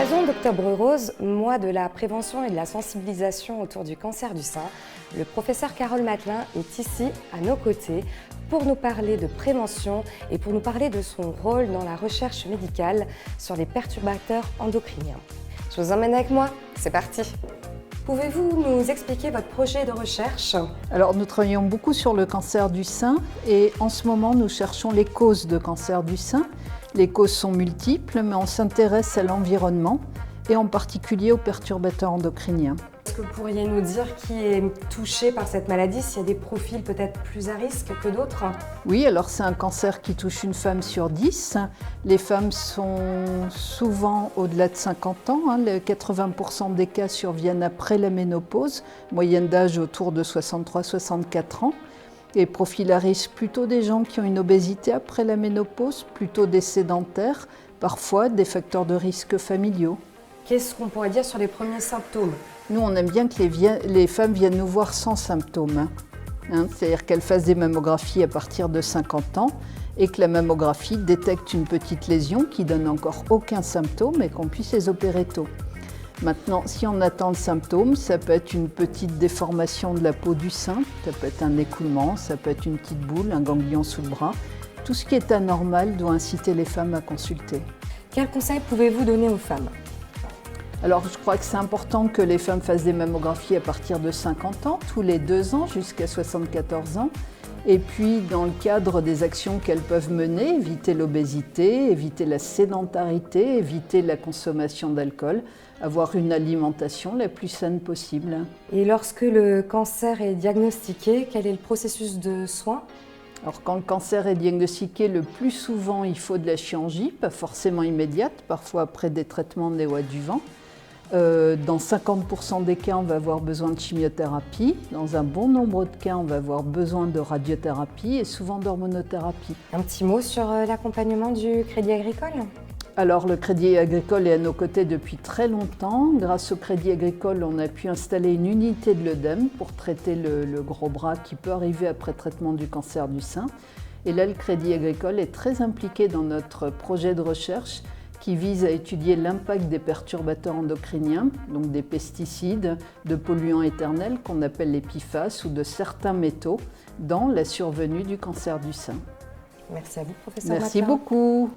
l'occasion d'Octobre Rose, mois de la prévention et de la sensibilisation autour du cancer du sein, le professeur Carole Mathelin est ici, à nos côtés, pour nous parler de prévention et pour nous parler de son rôle dans la recherche médicale sur les perturbateurs endocriniens. Je vous emmène avec moi, c'est parti! Pouvez-vous nous expliquer votre projet de recherche? Alors, nous travaillons beaucoup sur le cancer du sein et en ce moment, nous cherchons les causes de cancer du sein. Les causes sont multiples, mais on s'intéresse à l'environnement et en particulier aux perturbateurs endocriniens. Est-ce que vous pourriez nous dire qui est touché par cette maladie, s'il y a des profils peut-être plus à risque que d'autres? Oui, alors c'est un cancer qui touche une femme sur 10. Les femmes sont souvent au-delà de 50 ans. 80% des cas surviennent après la ménopause, moyenne d'âge autour de 63-64 ans. Et profil à risque, plutôt des gens qui ont une obésité après la ménopause, plutôt des sédentaires, parfois des facteurs de risque familiaux. Qu'est-ce qu'on pourrait dire sur les premiers symptômes? Nous, on aime bien que les femmes viennent nous voir sans symptômes. C'est-à-dire qu'elles fassent des mammographies à partir de 50 ans et que la mammographie détecte une petite lésion qui donne encore aucun symptôme et qu'on puisse les opérer tôt. Maintenant, si on attend le symptôme, ça peut être une petite déformation de la peau du sein, ça peut être un écoulement, ça peut être une petite boule, un ganglion sous le bras. Tout ce qui est anormal doit inciter les femmes à consulter. Quels conseils pouvez-vous donner aux femmes? Alors, je crois que c'est important que les femmes fassent des mammographies à partir de 50 ans, tous les 2 ans jusqu'à 74 ans. Et puis, dans le cadre des actions qu'elles peuvent mener, éviter l'obésité, éviter la sédentarité, éviter la consommation d'alcool, avoir une alimentation la plus saine possible. Et lorsque le cancer est diagnostiqué, quel est le processus de soins? Alors, quand le cancer est diagnostiqué, le plus souvent, il faut de la chirurgie, pas forcément immédiate, parfois après des traitements néoadjuvants. Dans 50% des cas, on va avoir besoin de chimiothérapie. Dans un bon nombre de cas, on va avoir besoin de radiothérapie et souvent d'hormonothérapie. Un petit mot sur l'accompagnement du Crédit Agricole? Alors, le Crédit Agricole est à nos côtés depuis très longtemps. Grâce au Crédit Agricole, on a pu installer une unité de l'œdème pour traiter le gros bras qui peut arriver après traitement du cancer du sein. Et là, le Crédit Agricole est très impliqué dans notre projet de recherche qui vise à étudier l'impact des perturbateurs endocriniens, donc des pesticides, de polluants éternels qu'on appelle les PFAS ou de certains métaux, dans la survenue du cancer du sein. Merci à vous, professeur Mathelin. Merci beaucoup.